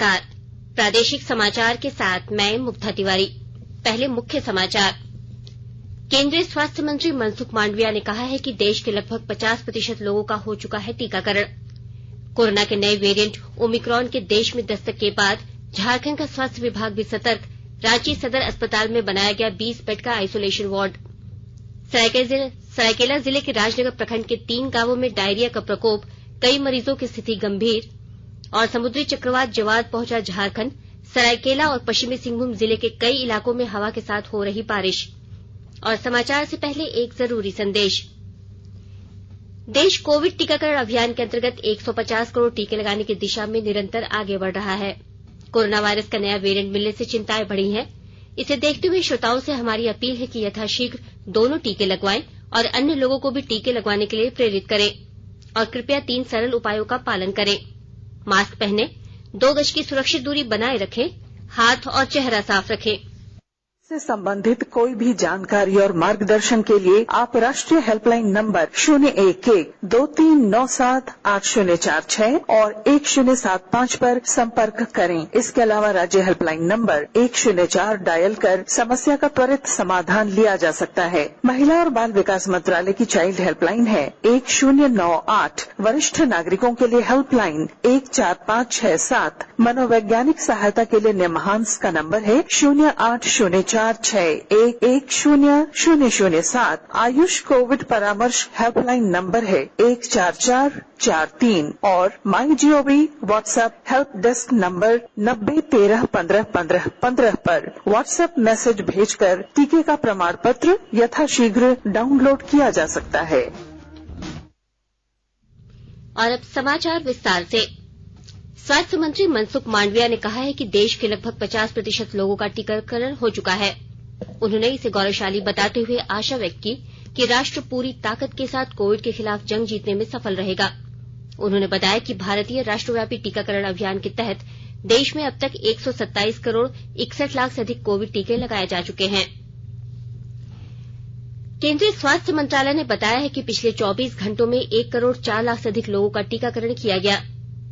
नमस्कार। प्रादेशिक समाचार के साथ मैं मुग्धा तिवारी। पहले मुख्य समाचार। केंद्रीय स्वास्थ्य मंत्री मनसुख मांडविया ने कहा है कि देश के लगभग 50% लोगों का हो चुका है टीकाकरण। कोरोना के नए वेरिएंट ओमिक्रॉन के देश में दस्तक के बाद झारखंड का स्वास्थ्य विभाग भी सतर्क। रांची सदर अस्पताल में बनाया गया 20 बेड का आइसोलेशन वार्ड। सरायकेला जिले के राजनगर प्रखंड के 3 गांवों में डायरिया का प्रकोप, कई मरीजों की स्थिति गंभीर। और समुद्री चक्रवात जवाद पहुंचा झारखंड। सरायकेला और पश्चिमी सिंहभूम जिले के कई इलाकों में हवा के साथ हो रही बारिश। और समाचार से पहले एक जरूरी संदेश। देश कोविड टीकाकरण अभियान के अंतर्गत 150 करोड़ टीके लगाने की दिशा में निरंतर आगे बढ़ रहा है। कोरोना वायरस का नया वेरिएंट मिलने से चिंताएं बढ़ी हैं। इसे देखते हुए श्रोताओं से हमारी अपील है कि यथाशीघ्र दोनों टीके लगवाएं और अन्य लोगों को भी टीके लगवाने के लिए प्रेरित करें। और कृपया 3 सरल उपायों का पालन करें। मास्क पहनें, 2 गज की सुरक्षित दूरी बनाए रखें, हाथ और चेहरा साफ रखें। से संबंधित कोई भी जानकारी और मार्गदर्शन के लिए आप राष्ट्रीय हेल्पलाइन नंबर 011-2397-8046 और 1075 पर संपर्क करें। इसके अलावा राज्य हेल्पलाइन नंबर 104 डायल कर समस्या का त्वरित समाधान लिया जा सकता है। महिला और बाल विकास मंत्रालय की चाइल्ड हेल्पलाइन है 1098। वरिष्ठ नागरिकों के लिए हेल्पलाइन 14567। मनोवैज्ञानिक सहायता के लिए निमहांस का नंबर है 0804611007। आयुष कोविड परामर्श हेल्पलाइन नंबर है 14443 और MyGov WhatsApp help desk number 90131515 पर व्हाट्सएप मैसेज भेजकर टीके का प्रमाण पत्र यथाशीघ्र डाउनलोड किया जा सकता है। और अब समाचार विस्तार से। स्वास्थ्य मंत्री मनसुख मांडविया ने कहा है कि देश के लगभग 50% लोगों का टीकाकरण हो चुका है। उन्होंने इसे गौरवशाली बताते हुए आशा व्यक्त की कि राष्ट्र पूरी ताकत के साथ कोविड के खिलाफ जंग जीतने में सफल रहेगा। उन्होंने बताया कि भारतीय राष्ट्रव्यापी टीकाकरण अभियान के तहत देश में अब तक 127 करोड़ 61 लाख से अधिक कोविड टीके लगाए जा चुके हैं। केंद्रीय स्वास्थ्य मंत्रालय ने बताया है कि पिछले 24 घंटों में 1 करोड़ 4 लाख से अधिक लोगों का टीकाकरण किया गया।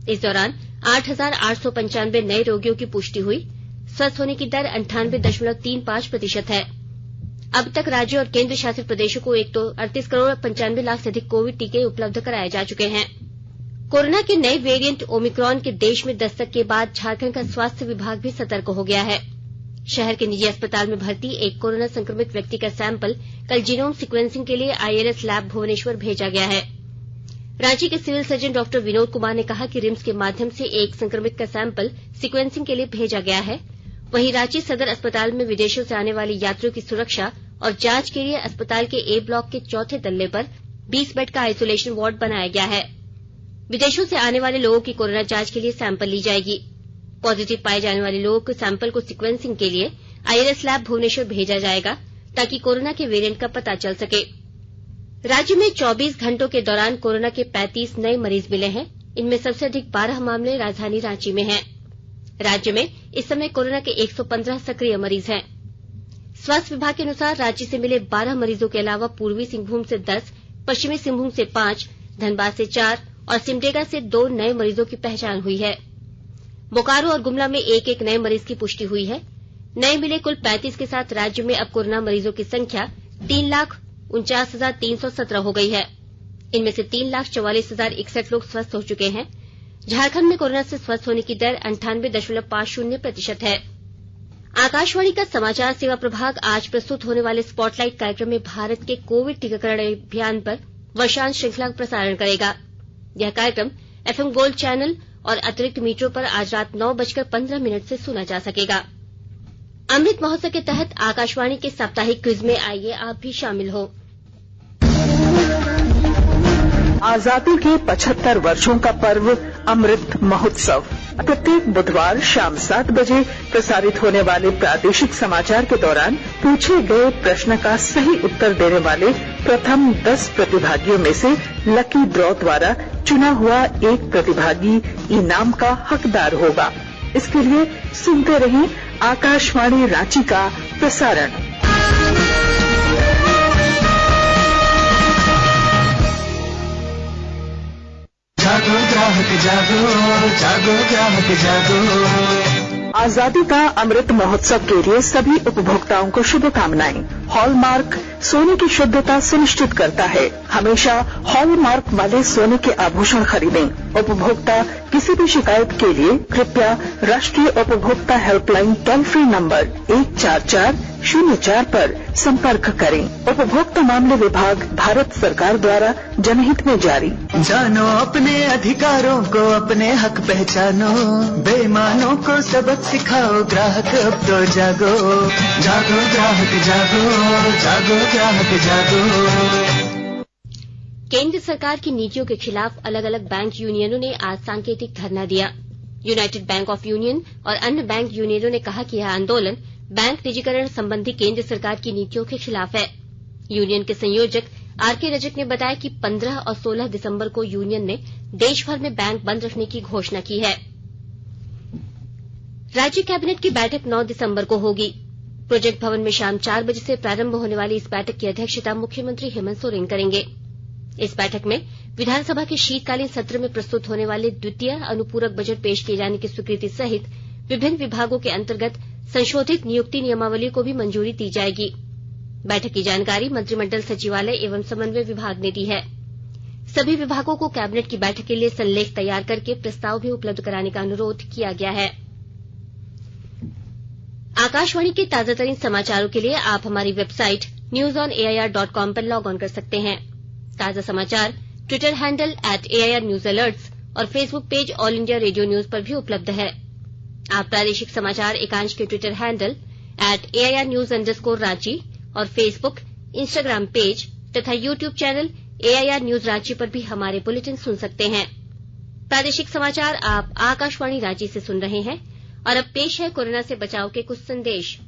इस दौरान 8,895 नए रोगियों की पुष्टि हुई। स्वस्थ होने की दर 98.35% है। अब तक राज्यों और केंद्र शासित प्रदेशों को 38 करोड़ 95 लाख से अधिक कोविड टीके उपलब्ध कराए जा चुके हैं। कोरोना के नए वेरिएंट ओमिक्रॉन के देश में दस्तक के बाद झारखंड का स्वास्थ्य विभाग भी सतर्क हो गया है। शहर के निजी अस्पताल में भर्ती एक कोरोना संक्रमित व्यक्ति का सैंपल कल जीनोम सीक्वेंसिंग के लिए ILS लैब भुवनेश्वर भेजा गया है। रांची के civil surgeon doctor Vinod Kumar ने कहा कि रिम्स के माध्यम से एक संक्रमित का सैंपल सीक्वेंसिंग के लिए भेजा गया है। वहीं रांची सदर अस्पताल में विदेशों से आने वाले यात्रियों की सुरक्षा और जांच के लिए अस्पताल के A ब्लॉक के 4थे तल्ले पर 20 बेड का आइसोलेशन वार्ड बनाया गया है। विदेशों से आने वाले लोगों की कोरोना जांच के लिए सैंपल ली जाएगी। पॉजिटिव पाए जाने वाले लोगों के सैंपल को सीक्वेंसिंग के लिए ILS लैब भुवनेश्वर भेजा जाएगा ताकि कोरोना के वेरिएंट का पता चल सके। राज्य में 24 घंटों के दौरान कोरोना के 35 नए मरीज मिले हैं। इनमें सबसे अधिक 12 मामले राजधानी रांची में हैं। राज्य में इस समय कोरोना के 115 सक्रिय मरीज हैं। स्वास्थ्य विभाग के अनुसार रांची से मिले 12 मरीजों के अलावा पूर्वी सिंहभूम से 10, पश्चिमी सिंहभूम से 5, धनबाद से 4 और सिमडेगा से 2 नए मरीजों की पहचान हुई है। बोकारो और गुमला में एक एक नए मरीज की पुष्टि हुई है। नए मिले कुल 35 के साथ राज्य में अब कोरोना मरीजों की संख्या 3,49,317 हो गई है। इनमें से 3,44,061 लोग स्वस्थ हो चुके हैं। झारखंड में कोरोना से स्वस्थ होने की दर 98.50% है। आकाशवाणी का समाचार सेवा प्रभाग आज प्रस्तुत होने वाले स्पॉटलाइट कार्यक्रम में भारत के कोविड टीकाकरण अभियान पर वर्षांत श्रृंखला का प्रसारण करेगा। यह कार्यक्रम FM गोल्ड चैनल और अतिरिक्त मीटरों पर आज रात 9:15 से सुना जा सकेगा। अमृत महोत्सव के तहत आकाशवाणी के साप्ताहिक क्विज में आइए आप भी शामिल हो। आजादी के 75 वर्षों का पर्व अमृत महोत्सव प्रत्येक बुधवार शाम 7 बजे प्रसारित होने वाले प्रादेशिक समाचार के दौरान पूछे गए प्रश्न का सही उत्तर देने वाले प्रथम 10 प्रतिभागियों में से लकी ड्रॉ द्वारा चुना हुआ एक प्रतिभागी इनाम का हकदार होगा। इसके लिए सुनते रहें आकाशवाणी रांची का प्रसारण। जागो ग्राहक जागो, जागो ग्राहक जागो। आजादी का अमृत महोत्सव के लिए सभी उपभोक्ताओं को शुभकामनाएं। हॉलमार्क सोने की शुद्धता सुनिश्चित करता है। हमेशा हॉलमार्क वाले सोने के आभूषण खरीदें। उपभोक्ता किसी भी शिकायत के लिए कृपया राष्ट्रीय उपभोक्ता हेल्पलाइन टोल फ्री नंबर 14404 पर संपर्क करें। उपभोक्ता मामले विभाग, भारत सरकार द्वारा जनहित में जारी। जानो अपने अधिकारों को, अपने हक पहचानो, बेईमानों को सबक सिखाओ, ग्राहक अब तो जागो, जागो ग्राहक जागो, जागो ग्राहक जागो। केंद्र सरकार की नीतियों के खिलाफ अलग अलग बैंक यूनियनों ने आज सांकेतिक धरना दिया। यूनाइटेड बैंक ऑफ यूनियन और अन्य बैंक यूनियनों ने कहा कि यह आंदोलन बैंक निजीकरण संबंधी केंद्र सरकार की नीतियों के खिलाफ है। यूनियन के संयोजक आरके रजक ने बताया कि 15 और 16 दिसंबर को यूनियन ने देश भर में बैंक बंद रखने की घोषणा की है। राज्य कैबिनेट की बैठक 9 दिसंबर को होगी। प्रोजेक्ट भवन में शाम 4 बजे से प्रारंभ होने वाली इस बैठक की अध्यक्षता मुख्यमंत्री हेमंत सोरेन करेंगे। इस बैठक में विधानसभा के शीतकालीन सत्र में प्रस्तुत होने वाले द्वितीय अनुपूरक बजट पेश किए जाने की स्वीकृति सहित विभिन्न विभागों के अंतर्गत संशोधित नियुक्ति नियमावली को भी मंजूरी दी जाएगी। बैठक की जानकारी मंत्रिमंडल सचिवालय एवं समन्वय विभाग ने दी है। सभी विभागों को कैबिनेट की बैठक के लिए संलेख तैयार करके प्रस्ताव भी उपलब्ध कराने का अनुरोध किया गया है। आकाशवाणी के ताजातरीन समाचारों के लिए आप हमारी वेबसाइट newsonair.com पर लॉग ऑन कर सकते हैं। ताजा समाचार Twitter handle @AIR News Alerts और Facebook page all India radio news पर भी उपलब्ध है। आप प्रादेशिक समाचार एकांश के ट्विटर हैंडल @AIR News _ और फेसबुक, इंस्टाग्राम पेज तथा YouTube channel AIR News Ranchi पर भी हमारे बुलेटिन सुन सकते हैं। प्रादेशिक समाचार आप आकाशवाणी रांची से सुन रहे हैं और अब पेश है कोरोना से बचाव के कुछ संदेश।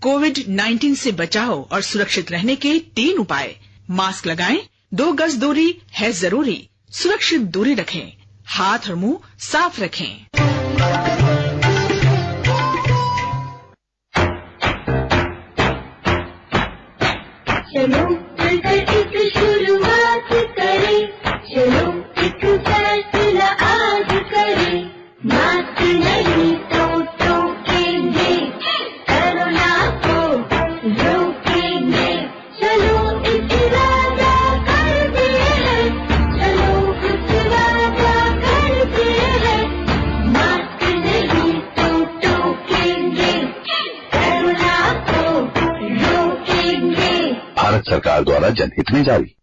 कोविड-19 से बचाव और सुरक्षित रहने के 3 उपाय। मास्क लगाएं, 2 गज दूरी है जरूरी, सुरक्षित दूरी रखें, हाथ और मुंह साफ रखें। चलो मिलकर एक शुरुआत करें, चलो एक फैसला आज करें, मास्क नहीं तो टोकेंगे, कोरोना को रोकेंगे, चलो एक वादा करते हैं, चलो एक वादा करते हैं, मास्क नहीं तो टोकेंगे, कोरोना को रोकेंगे। भारत सरकार द्वारा जनहित में जारी।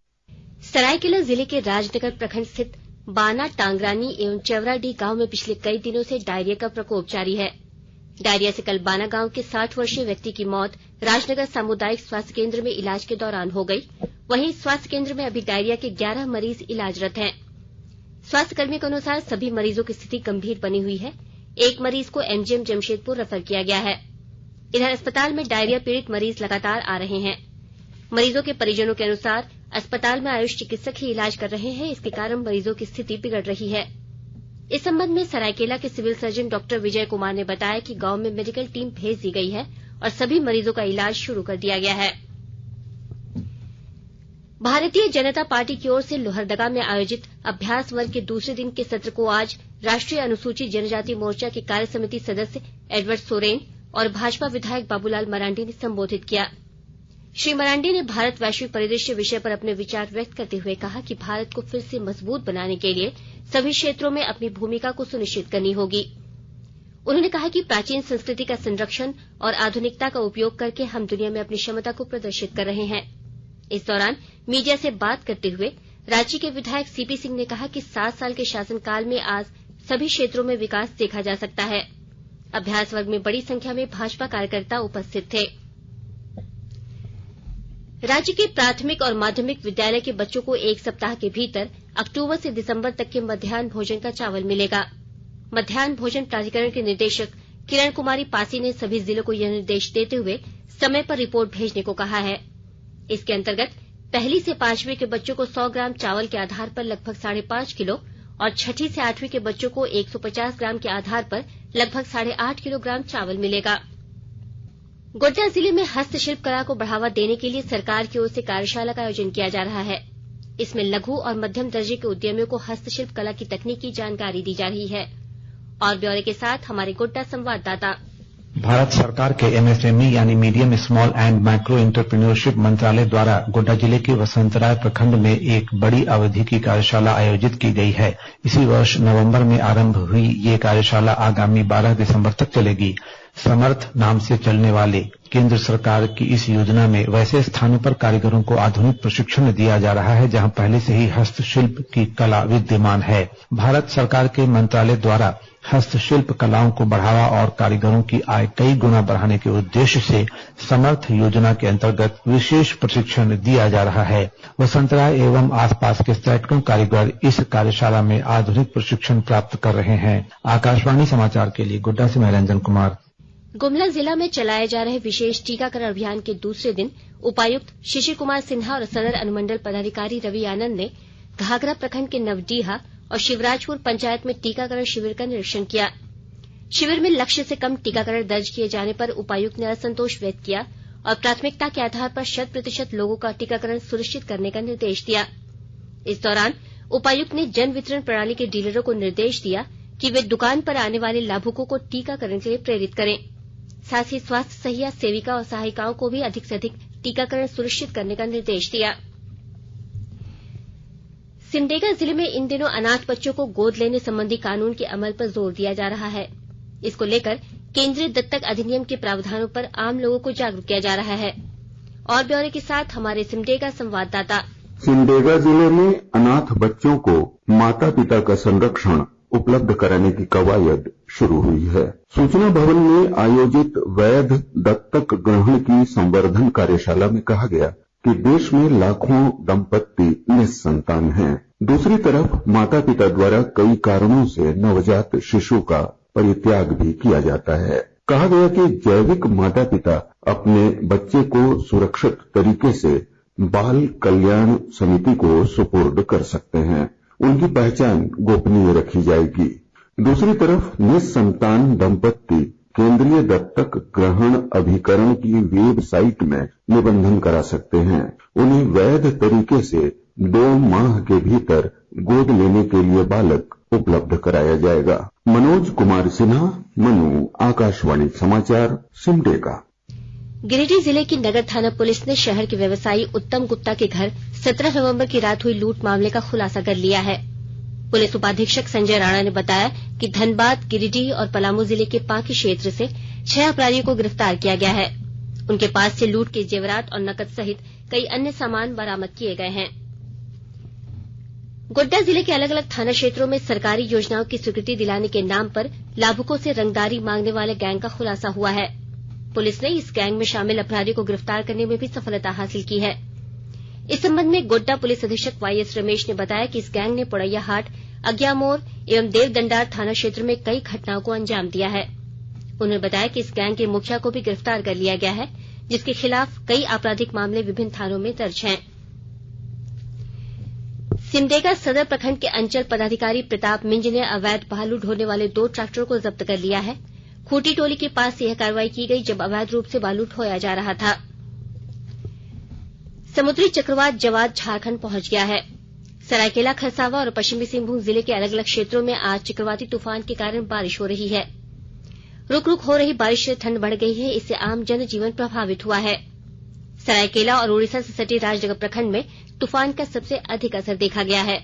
सरायकेला जिले के राजनगर प्रखंड स्थित बाना, टांगरानी एवं चवराडीह गांव में पिछले कई दिनों से डायरिया का प्रकोप जारी है। डायरिया से कल बाना गांव के 60 वर्षीय व्यक्ति की मौत राजनगर सामुदायिक स्वास्थ्य केंद्र में इलाज के दौरान हो गई। वहीं स्वास्थ्य केंद्र में अभी डायरिया के 11 मरीज इलाजरत हैं। स्वास्थ्य कर्मियों के अनुसार सभी मरीजों की स्थिति गंभीर बनी हुई है। एक मरीज को एमजीएम जमशेदपुर रेफर किया गया है। इधर अस्पताल में डायरिया पीड़ित मरीज लगातार आ रहे हैं। मरीजों के परिजनों के अनुसार अस्पताल में आयुष चिकित्सक ही इलाज कर रहे हैं, इसके कारण मरीजों की स्थिति बिगड़ रही है। इस संबंध में सरायकेला के civil surgeon doctor Vijay Kumar ने बताया कि गांव में मेडिकल टीम भेज दी गई है और सभी मरीजों का इलाज शुरू कर दिया गया है। भारतीय जनता पार्टी की ओर से लोहरदगा में आयोजित अभ्यास वर्ग के दूसरे दिन के सत्र को आज राष्ट्रीय अनुसूचित जनजाति मोर्चा के कार्य समिति सदस्य एडवर्ड सोरेन और भाजपा विधायक बाबूलाल मरांडी ने संबोधित किया। श्री मरांडी ने भारत वैश्विक परिदृश्य विषय पर अपने विचार व्यक्त करते हुए कहा कि भारत को फिर से मजबूत बनाने के लिए सभी क्षेत्रों में अपनी भूमिका को सुनिश्चित करनी होगी। उन्होंने कहा कि प्राचीन संस्कृति का संरक्षण और आधुनिकता का उपयोग करके हम दुनिया में अपनी क्षमता को प्रदर्शित कर रहे हैं। इस दौरान मीडिया से बात करते हुए रांची के विधायक सीपी सिंह ने कहा कि 7 साल के शासनकाल में आज सभी क्षेत्रों में विकास देखा जा सकता है। अभ्यास वर्ग में बड़ी संख्या में भाजपा कार्यकर्ता उपस्थित थे। राज्य के प्राथमिक और माध्यमिक विद्यालय के बच्चों को 1 सप्ताह के भीतर अक्टूबर से दिसंबर तक के मध्याह्न भोजन का चावल मिलेगा। मध्याह्न भोजन प्राधिकरण के निदेशक किरण कुमारी पासी ने सभी जिलों को यह निर्देश देते हुए समय पर रिपोर्ट भेजने को कहा है। इसके अंतर्गत 1ली से 5वीं के बच्चों को 100 ग्राम चावल के आधार पर लगभग 5.5 किलो और 6ठी से 8वीं के बच्चों को 150 ग्राम के आधार पर लगभग 8.5 किलोग्राम चावल मिलेगा। गोड्डा जिले में हस्तशिल्प कला को बढ़ावा देने के लिए सरकार की ओर से कार्यशाला का आयोजन किया जा रहा है। इसमें लघु और मध्यम दर्जे के उद्यमियों को हस्तशिल्प कला की तकनीकी जानकारी दी जा रही है। और ब्यौरे के साथ हमारे गोड्डा संवाददाता। भारत सरकार के एमएसएमई यानी medium small and micro entrepreneurship मंत्रालय द्वारा गोड्डा जिले के वसंतराय प्रखंड में एक बड़ी अवधि की कार्यशाला आयोजित की गई है। इसी वर्ष नवंबर में आरंभ हुई ये कार्यशाला आगामी 12 दिसंबर तक चलेगी। समर्थ नाम से चलने वाले केंद्र सरकार की इस योजना में वैसे स्थानों पर कारीगरों को आधुनिक प्रशिक्षण दिया जा रहा है जहां पहले से ही हस्तशिल्प की कला विद्यमान है। भारत सरकार के मंत्रालय द्वारा हस्तशिल्प कलाओं को बढ़ावा और कारीगरों की आय कई गुना बढ़ाने के उद्देश्य से समर्थ योजना के अंतर्गत विशेष प्रशिक्षण दिया जा रहा है। वसंतराय एवं आसपास के सैकड़ों कारीगर इस कार्यशाला में आधुनिक प्रशिक्षण प्राप्त कर रहे हैं। आकाशवाणी समाचार के लिए गोड्डा से मैं रंजन कुमार। गुमला जिला में चलाए जा रहे विशेष टीकाकरण अभियान के दूसरे दिन उपायुक्त शिशिर कुमार सिन्हा और सदर अनुमंडल पदाधिकारी रवि आनंद ने घाघरा प्रखंड के नवडीहा और शिवराजपुर पंचायत में टीकाकरण शिविर का निरीक्षण किया। शिविर में लक्ष्य से कम टीकाकरण दर्ज किए जाने पर उपायुक्त ने असंतोष व्यक्त किया और प्राथमिकता के आधार पर 100% लोगों का टीकाकरण सुनिश्चित करने का निर्देश दिया। इस दौरान उपायुक्त ने जन वितरण प्रणाली के डीलरों को निर्देश दिया कि वे दुकान पर आने वाले लाभुकों को टीकाकरण के लिए प्रेरित करें। साथ ही स्वास्थ्य सहिया सेविका और सहायिकाओं को भी अधिक से अधिक टीकाकरण सुनिश्चित करने का निर्देश दिया। सिमडेगा जिले में इन दिनों अनाथ बच्चों को गोद लेने संबंधी कानून के अमल पर जोर दिया जा रहा है। इसको लेकर केंद्रीय दत्तक अधिनियम के प्रावधानों पर आम लोगों को जागरूक किया जा रहा है। और ब्यौरे के साथ हमारे सिमडेगा संवाददाता। सिमडेगा जिले में अनाथ बच्चों को माता पिता का संरक्षण उपलब्ध कराने की कवायद शुरू हुई है। सूचना भवन में आयोजित वैध दत्तक ग्रहण की संवर्धन कार्यशाला में कहा गया कि देश में लाखों दंपत्ति निसंतान हैं। दूसरी तरफ माता पिता द्वारा कई कारणों से नवजात शिशु का परित्याग भी किया जाता है। कहा गया कि जैविक माता पिता अपने बच्चे को सुरक्षित तरीके से बाल कल्याण समिति को सुपुर्द कर सकते हैं। उनकी पहचान गोपनीय रखी जाएगी। दूसरी तरफ निसंतान दंपत्ति केंद्रीय दत्तक ग्रहण अभिकरण की वेबसाइट में निबंधन करा सकते हैं। उन्हें वैध तरीके से 2 माह के भीतर गोद लेने के लिए बालक उपलब्ध कराया जाएगा। मनोज कुमार सिन्हा, मनु, आकाशवाणी समाचार, सिमडेगा। गिरिडीह जिले की नगर थाना पुलिस ने शहर के व्यवसायी उत्तम गुप्ता के घर 17 नवंबर की रात हुई लूट मामले का खुलासा कर लिया है। पुलिस उपाधीक्षक संजय राणा ने बताया कि धनबाद, गिरिडीह और पलामू जिले के पांकी क्षेत्र से 6 अपराधियों को गिरफ्तार किया गया है। उनके पास से लूट के जेवरात और नकद सहित कई अन्य सामान बरामद किए गए हैं। गोड्डा जिले के अलग अलग थाना क्षेत्रों में सरकारी योजनाओं की स्वीकृति दिलाने के नाम पर लाभुकों से रंगदारी मांगने वाले गैंग का खुलासा हुआ है। पुलिस ने इस गैंग में शामिल अपराधियों को गिरफ्तार करने में भी सफलता हासिल की है। इस संबंध में गोड्डा पुलिस अधीक्षक वाईएस रमेश ने बताया कि इस गैंग ने पोड़ैया हाट, अज्ञामोड़ एवं देवदंडार थाना क्षेत्र में कई घटनाओं को अंजाम दिया है। उन्होंने बताया कि इस गैंग के मुखिया को भी गिरफ्तार कर लिया गया है, जिसके खिलाफ कई आपराधिक मामले विभिन्न थानों में दर्ज हैं। सिमडेगा सदर प्रखंड के अंचल पदाधिकारी प्रताप मिंज ने अवैध बालू ढोने वाले 2 ट्रैक्टरों को जब्त कर लिया है। खूंटी टोली के पास यह कार्रवाई की गई जब अवैध रूप से बालू ढोया जा रहा था। समुद्री चक्रवात जवाद झारखंड पहुंच गया है। सरायकेला, खरसावां और पश्चिमी सिंहभूम जिले के अलग अलग क्षेत्रों में आज चक्रवाती तूफान के कारण बारिश हो रही है। रुक रुक हो रही बारिश से ठंड बढ़ गई है। इससे आम जनजीवन प्रभावित हुआ है। सरायकेला और उड़ीसा से सटे राजनगर प्रखंड में तूफान का सबसे अधिक असर देखा गया है।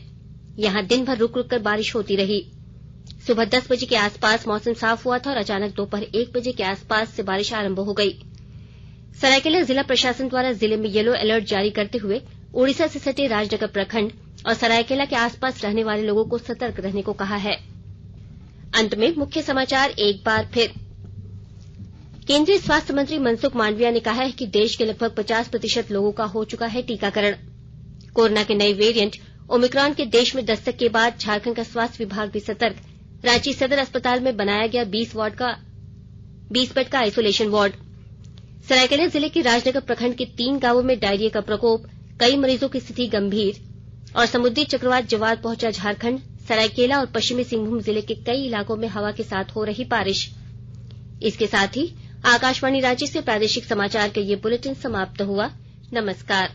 यहां दिन भर रुक रुक कर बारिश होती रही। सुबह 10 बजे के आसपास मौसम साफ हुआ था और अचानक दोपहर 1 बजे के आसपास से बारिश आरंभ हो गई। सरायकेला जिला प्रशासन द्वारा जिले में येलो अलर्ट जारी करते हुए उड़ीसा से सटे राजनगर प्रखंड और सरायकेला के आसपास रहने वाले लोगों को सतर्क रहने को कहा है। अंत में मुख्य समाचार एक बार फिर। केंद्रीय स्वास्थ्य मंत्री मनसुख मांडविया ने कहा है कि देश के लगभग 50% लोगों का हो चुका है टीकाकरण। कोरोना के नए वेरिएंट ओमिक्रॉन के देश में दस्तक के बाद झारखंड का स्वास्थ्य विभाग भी सतर्क। रांची सदर अस्पताल में बनाया गया 20 बेड का आइसोलेशन वार्ड। सरायकेला जिले के राजनगर प्रखंड के 3 गांवों में डायरिया का प्रकोप, कई मरीजों की स्थिति गंभीर। और समुद्री चक्रवात जवाद पहुंचा झारखंड। सरायकेला और पश्चिमी सिंहभूम जिले के कई इलाकों में हवा के साथ हो रही बारिश। इसके साथ ही आकाशवाणी रांची से प्रादेशिक समाचार का ये बुलेटिन समाप्त हुआ। नमस्कार।